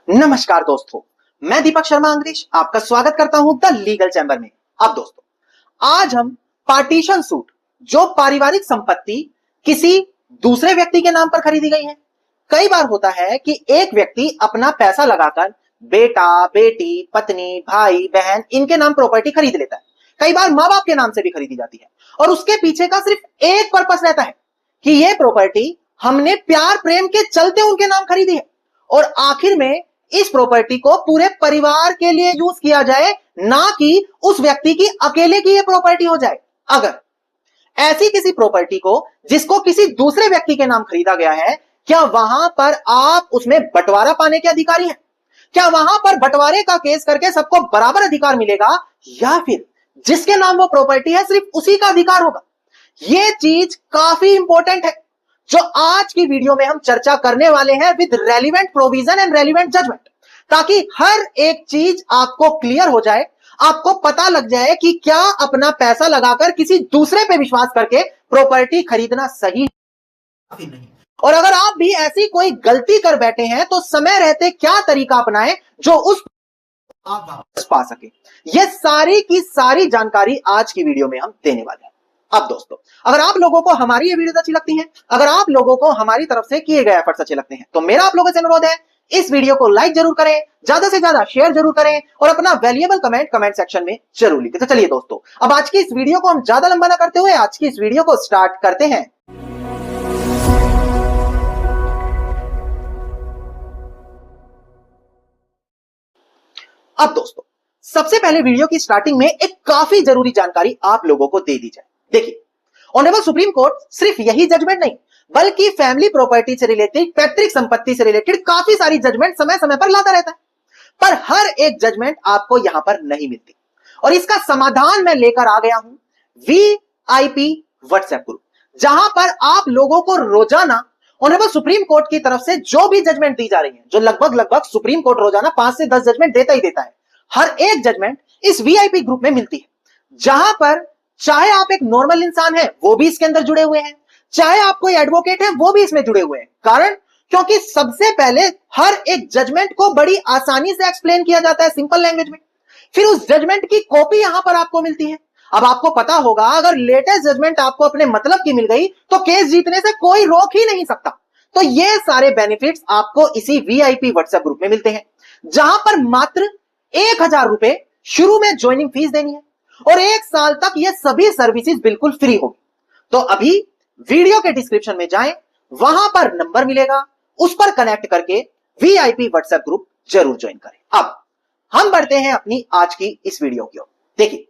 नमस्कार दोस्तों, मैं दीपक शर्मा अंग्रेज आपका स्वागत करता हूं द लीगल चैम्बर में। अब दोस्तों, आज हम पार्टीशन सूट, जो पारिवारिक संपत्ति किसी दूसरे व्यक्ति के नाम पर खरीदी गई है। कई बार होता है कि एक व्यक्ति अपना पैसा लगाकर बेटा, बेटी, पत्नी, भाई, बहन इनके नाम प्रॉपर्टी खरीद लेता है। कई बार माँ बाप के नाम से भी खरीदी जाती है और उसके पीछे का सिर्फ एक पर्पस रहता है कि यह प्रॉपर्टी हमने प्यार प्रेम के चलते उनके नाम खरीदी है और आखिर में इस प्रॉपर्टी को पूरे परिवार के लिए यूज किया जाए, ना कि उस व्यक्ति की अकेले की यह प्रॉपर्टी हो जाए। अगर ऐसी किसी प्रॉपर्टी को जिसको किसी दूसरे व्यक्ति के नाम खरीदा गया है, क्या वहां पर आप उसमें बंटवारा पाने के अधिकारी हैं? क्या वहां पर बंटवारे का केस करके सबको बराबर अधिकार मिलेगा, या फिर जिसके नाम वो प्रॉपर्टी है सिर्फ उसी का अधिकार होगा? यह चीज काफी इंपॉर्टेंट है जो आज की वीडियो में हम चर्चा करने वाले हैं with relevant provision and relevant judgement, ताकि हर एक चीज आपको क्लियर हो जाए, आपको पता लग जाए कि क्या अपना पैसा लगाकर किसी दूसरे पे विश्वास करके प्रॉपर्टी खरीदना सही है नहीं। और अगर आप भी ऐसी कोई गलती कर बैठे हैं तो समय रहते क्या तरीका अपनाएं जो उस आप वापस पा सके। यह सारी की सारी जानकारी आज की वीडियो में हम देने वाले हैं। अब दोस्तों, अगर आप लोगों को हमारी ये वीडियो अच्छी लगती है, अगर आप लोगों को हमारी तरफ से किए गए एफर्ट्स अच्छे लगते हैं, तो मेरा आप लोगों से अनुरोध है, इस वीडियो को लाइक जरूर करें, ज्यादा से ज्यादा शेयर जरूर करें और अपना वैल्यूएबल कमेंट सेक्शन में जरूर लिखें। तो चलिए दोस्तों, अब आज की इस वीडियो को हम ज्यादा लंबा ना करते हुए आज की इस वीडियो को स्टार्ट करते हैं। अब दोस्तों, सबसे पहले वीडियो की स्टार्टिंग में एक काफी जरूरी जानकारी आप लोगों को दे दी जाए। देखिए, ऑनरेबल सुप्रीम कोर्ट सिर्फ यही जजमेंट नहीं, बल्कि फैमिली प्रॉपर्टी से रिलेटेड, पैतृक संपत्ति से रिलेटेड काफी सारी जजमेंट समय समय पर लाता रहता है, पर हर एक जजमेंट आपको यहां पर नहीं मिलती। और इसका समाधान मैं लेकर आ गया हूं वीआईपी व्हाट्सएप ग्रुप, जहां पर आप लोगों को रोजाना ऑनरेबल सुप्रीम कोर्ट की तरफ से जो भी जजमेंट दी जा रही है, जो लगभग सुप्रीम कोर्ट रोजाना 5 से 10 जजमेंट देता ही देता है, हर एक जजमेंट इस वीआईपी ग्रुप में मिलती है, जहां पर चाहे आप एक नॉर्मल इंसान हैं, वो भी इसके अंदर जुड़े हुए हैं, चाहे आप कोई एडवोकेट हैं, वो भी इसमें जुड़े हुए हैं। कारण, क्योंकि सबसे पहले हर एक जजमेंट को बड़ी आसानी से एक्सप्लेन किया जाता है सिंपल लैंग्वेज में, फिर उस जजमेंट की कॉपी यहां पर आपको मिलती है। अब आपको पता होगा, अगर लेटेस्ट जजमेंट आपको अपने मतलब की मिल गई तो केस जीतने से कोई रोक ही नहीं सकता। तो ये सारे बेनिफिट्स आपको इसी वीआईपी व्हाट्सएप ग्रुप में मिलते हैं, जहां पर मात्र 1000 रुपए शुरू में ज्वाइनिंग फीस देनी है और 1 साल तक ये सभी सर्विसेज बिल्कुल फ्री होगी। तो अभी वीडियो के डिस्क्रिप्शन में जाएं, वहां पर नंबर मिलेगा, उस पर कनेक्ट करके वीआईपी व्हाट्सएप ग्रुप जरूर ज्वाइन करें। अब हम बढ़ते हैं अपनी आज की इस वीडियो की ओर। देखिए,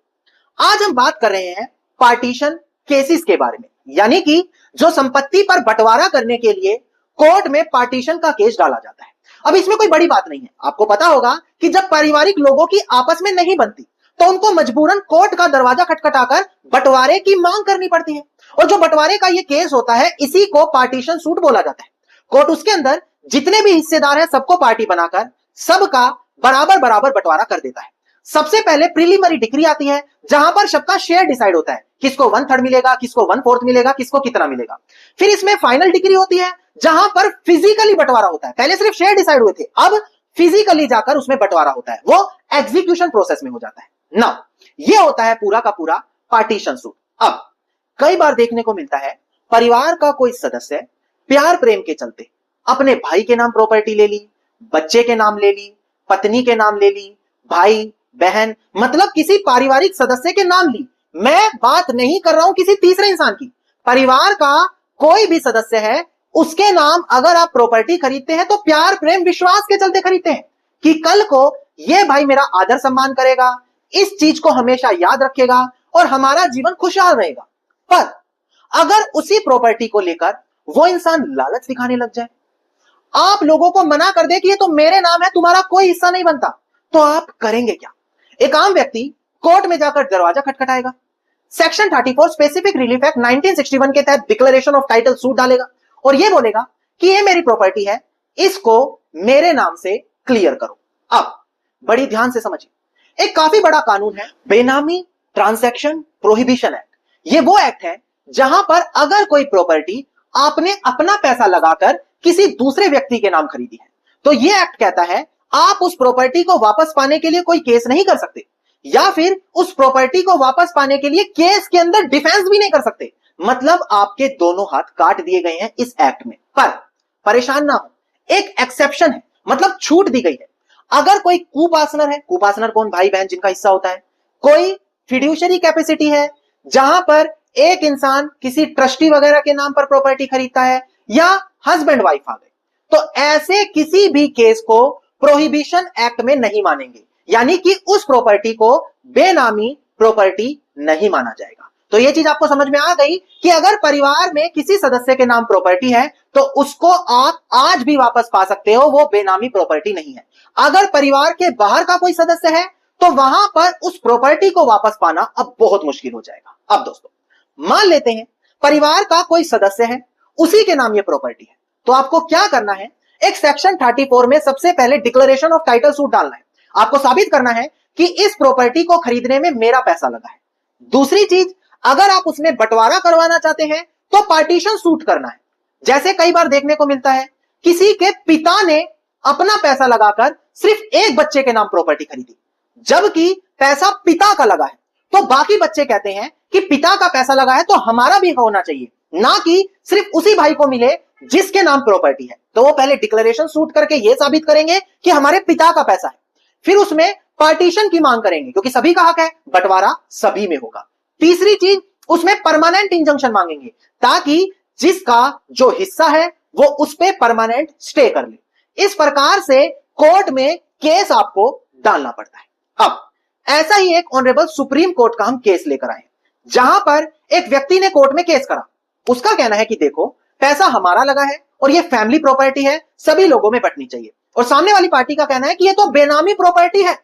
आज हम बात कर रहे हैं पार्टीशन केसेस के बारे में, यानी कि जो संपत्ति पर बंटवारा करने के लिए कोर्ट में पार्टीशन का केस डाला जाता है। अब इसमें कोई बड़ी बात नहीं है। आपको पता होगा कि जब पारिवारिक लोगों की आपस में नहीं बनती तो उनको मजबूरन कोर्ट का दरवाजा खटखटाकर बंटवारे की मांग करनी पड़ती है, और जो बंटवारे का ये केस होता है, इसी को पार्टीशन सूट बोला जाता है। कोर्ट उसके अंदर जितने भी हिस्सेदार हैं सबको पार्टी बनाकर सबका बराबर बराबर बंटवारा कर देता है। सबसे पहले प्रीलिमिनरी डिक्री आती है, जहां पर सबका शेयर डिसाइड होता है, किसको 1/3 मिलेगा, किसको 1/4 मिलेगा, किसको कितना मिलेगा। फिर इसमें फाइनल डिक्री होती है, जहां पर फिजिकली बंटवारा होता है। पहले सिर्फ शेयर डिसाइड हुए थे, अब फिजिकली जाकर उसमें बंटवारा होता है, वो एग्जीक्यूशन प्रोसेस में हो जाता है ना। ये होता है पूरा का पूरा पार्टीशन सूट। अब कई बार देखने को मिलता है, परिवार का कोई सदस्य प्यार प्रेम के चलते अपने भाई के नाम प्रॉपर्टी ले ली, बच्चे के नाम ले ली, पत्नी के नाम ले ली, भाई बहन, मतलब किसी पारिवारिक सदस्य के नाम ली। मैं बात नहीं कर रहा हूं किसी तीसरे इंसान की, परिवार का कोई भी सदस्य है, उसके नाम अगर आप प्रॉपर्टी खरीदते हैं तो प्यार प्रेम विश्वास के चलते खरीदते हैं कि कल को ये भाई मेरा आदर सम्मान करेगा, इस चीज को हमेशा याद रखेगा और हमारा जीवन खुशहाल रहेगा। पर अगर उसी प्रॉपर्टी को लेकर वो इंसान लालच दिखाने लग जाए, आप लोगों को मना कर दे कि ये तो मेरे नाम है, तुम्हारा कोई हिस्सा नहीं बनता, तो आप करेंगे क्या? एक आम व्यक्ति कोर्ट में जाकर दरवाजा खटखटाएगा, सेक्शन 34 स्पेसिफिक रिलीफ एक्ट 1961 के तहत डिक्लेरेशन ऑफ टाइटल सूट डालेगा और ये बोलेगा कि ये मेरी प्रॉपर्टी है, इसको मेरे नाम से क्लियर करो। अब बड़ी ध्यान से समझिए, एक काफी बड़ा कानून है बेनामी ट्रांजैक्शन प्रोहिबिशन एक्ट। ये वो एक्ट है जहां पर अगर कोई प्रॉपर्टी आपने अपना पैसा लगाकर किसी दूसरे व्यक्ति के नाम खरीदी है, तो ये एक्ट कहता है आप उस प्रॉपर्टी को वापस पाने के लिए कोई केस नहीं कर सकते, या फिर उस प्रॉपर्टी को वापस पाने के लिए केस के अंदर डिफेंस भी नहीं कर सकते। मतलब आपके दोनों हाथ काट दिए गए हैं इस एक्ट में। पर परेशान ना हो, एक एक्सेप्शन है, मतलब छूट दी गई है। अगर कोई कुपार्टनर है, कुपार्टनर कौन, भाई बहन जिनका हिस्सा होता है, कोई फिड्यूशियरी कैपेसिटी है जहां पर एक इंसान किसी ट्रस्टी वगैरह के नाम पर प्रॉपर्टी खरीदता है, या हस्बैंड वाइफ आ गए, तो ऐसे किसी भी केस को प्रोहिबिशन एक्ट में नहीं मानेंगे, यानी कि उस प्रॉपर्टी को बेनामी प्रॉपर्टी नहीं माना जाएगा। तो यह चीज आपको समझ में आ गई कि अगर परिवार में किसी सदस्य के नाम प्रॉपर्टी है तो उसको आप आज भी वापस पा सकते हो, वो बेनामी प्रॉपर्टी नहीं है। अगर परिवार के बाहर का कोई सदस्य है तो वहां पर उस प्रॉपर्टी को वापस पाना अब बहुत मुश्किल हो जाएगा। अब दोस्तों मान लेते हैं परिवार का कोई सदस्य है, उसी के नाम ये प्रॉपर्टी है, तो आपको क्या करना है, एक सेक्शन 34 में सबसे पहले डिक्लेरेशन ऑफ टाइटल सूट डालना है। आपको साबित करना है कि इस प्रॉपर्टी को खरीदने में मेरा पैसा लगा है। दूसरी चीज, अगर आप उसमें बंटवारा करवाना चाहते हैं तो पार्टीशन सूट करना है। जैसे कई बार देखने को मिलता है किसी के पिता ने अपना पैसा लगाकर सिर्फ एक बच्चे के नाम प्रॉपर्टी खरीदी, जबकि पैसा पिता का लगा है, तो बाकी बच्चे कहते हैं कि पिता का पैसा लगा है तो हमारा भी होना चाहिए, ना कि सिर्फ उसी भाई को मिले जिसके नाम प्रॉपर्टी है। तो वो पहले डिक्लेरेशन सूट करके ये साबित करेंगे कि हमारे पिता का पैसा है, फिर उसमें पार्टीशन की मांग करेंगे क्योंकि सभी का हक है, बंटवारा सभी में होगा। तीसरी चीज, उसमें परमानेंट इंजंक्शन मांगेंगे ताकि जिसका जो हिस्सा है वो उस पे परमानेंट स्टे कर ले। इस प्रकार से कोर्ट में केस आपको डालना पड़ता है। अब ऐसा ही एक ऑनरेबल सुप्रीम कोर्ट का हम केस लेकर आए, जहां पर एक व्यक्ति ने कोर्ट में केस करा। उसका कहना है कि देखो पैसा हमारा लगा है और ये फैमिली प्रॉपर्टी है, सभी लोगों में बंटनी चाहिए। और सामने वाली पार्टी का कहना है कि ये तो बेनामी प्रॉपर्टी है,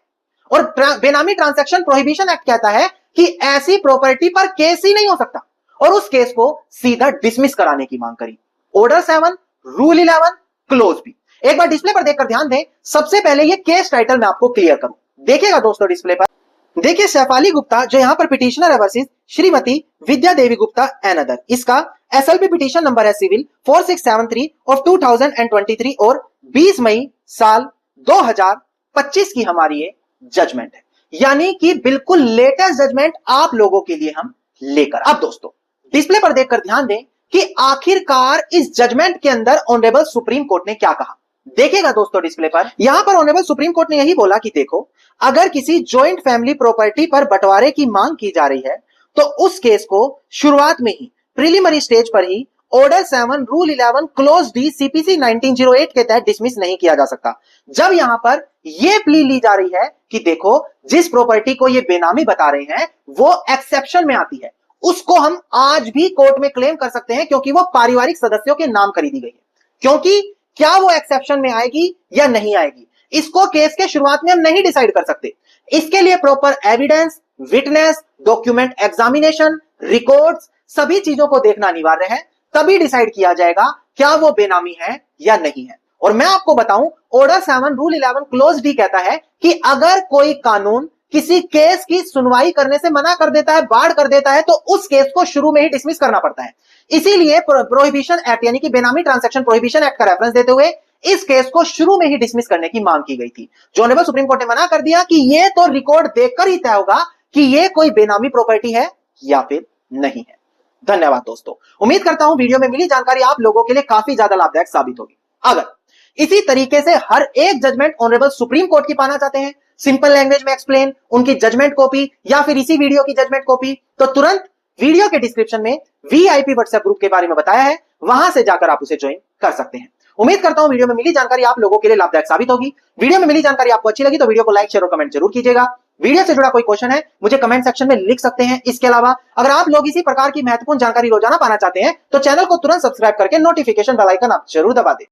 और बेनामी ट्रांजैक्शन प्रोहिबिशन एक्ट कहता है कि ऐसी प्रॉपर्टी पर केस ही नहीं हो सकता, और उस केस को सीधा डिसमिस कराने की मांग करी। Order 7 rule 11 clause B. एक बार डिस्प्ले पर देखकर ध्यान दें। सबसे पहले ये केस टाइटल मैं आपको क्लियर करूं, देखिएगा दोस्तों डिस्प्ले पर। देखिए शेफाली गुप्ता जो यहां पर पिटिशनर है versus Shrimati Vidya Devi Gupta and other, इसका एसएलपी पिटिशन नंबर है सिविल 4673 ऑफ 2023 और 20 मई साल 2025 की हमारी ये जजमेंट है, यानी कि बिल्कुल लेटेस्ट जजमेंट आप लोगों के लिए हम लेकर। अब दोस्तों डिस्प्ले पर देखकर ध्यान दें कि आखिरकार इस जजमेंट के अंदर ऑनरेबल सुप्रीम कोर्ट ने क्या कहा। देखिएगा दोस्तों डिस्प्ले पर, यहां पर ऑनरेबल सुप्रीम कोर्ट ने यही बोला कि देखो अगर किसी जॉइंट फैमिली प्रॉपर्टी पर बंटवारे की मांग की जा रही है तो उस केस को शुरुआत में ही प्रीलिमिनरी स्टेज पर ही order 7 rule 11 clause D CPC 1908 के तहत डिसमिस नहीं किया जा सकता। जब यहां पर यह प्ली ली जा रही है कि देखो जिस प्रॉपर्टी को ये बेनामी बता रहे हैं वो एक्सेप्शन में आती है, उसको हम आज भी कोर्ट में क्लेम कर सकते हैं क्योंकि वो पारिवारिक सदस्यों के नाम खरीदी गई है। क्योंकि क्या वो एक्सेप्शन में आएगी या नहीं आएगी, इसको केस के शुरुआत में हम नहीं डिसाइड कर सकते। इसके लिए proper evidence, witness, document examination, records, सभी चीजों को देखना अनिवार्य है, तभी डिसाइड किया जाएगा क्या वो बेनामी है या नहीं है। और मैं आपको बताऊं ऑर्डर 7 रूल 11 क्लोज डी कहता है कि अगर कोई कानून किसी केस की सुनवाई करने से मना कर देता है, बाढ़ कर देता है, तो उस केस को शुरू में ही डिसमिस करना पड़ता है। इसीलिए प्रोहिबिशन एक्ट यानी कि बेनामी ट्रांजैक्शन प्रोहिबिशन एक्ट का रेफरेंस देते हुए इस केस को शुरू में ही डिसमिस करने की मांग की गई थी। जो ऑनरेबल सुप्रीम कोर्ट ने मना कर दिया कि यह तो रिकॉर्ड देखकर ही तय होगा कि यह कोई बेनामी प्रॉपर्टी है या फिर नहीं है। धन्यवाद दोस्तों, उम्मीद करता हूं वीडियो में मिली जानकारी आप लोगों के लिए काफी ज्यादा लाभदायक साबित होगी। अगर इसी तरीके से हर एक जजमेंट ऑनरेबल सुप्रीम कोर्ट की पाना चाहते हैं, सिंपल लैंग्वेज में एक्सप्लेन, उनकी जजमेंट कॉपी या फिर इसी वीडियो की जजमेंट कॉपी, तो तुरंत वीडियो के डिस्क्रिप्शन में वीआईपी व्हाट्सएप ग्रुप के बारे में बताया है, वहां से जाकर आप उसे ज्वाइन कर सकते हैं। उम्मीद करता हूं वीडियो में मिली जानकारी आप लोगों के लिए लाभदायक साबित होगी। वीडियो में मिली जानकारी आपको अच्छी लगी तो वीडियो को लाइक, शेयर और कमेंट जरूर कीजिएगा। वीडियो से जुड़ा कोई क्वेश्चन है मुझे कमेंट सेक्शन में लिख सकते हैं। इसके अलावा अगर आप लोग इसी प्रकार की महत्वपूर्ण जानकारी रोजाना पाना चाहते हैं तो चैनल को तुरंत सब्सक्राइब करके नोटिफिकेशन बेल आइकन आप जरूर दबा दें।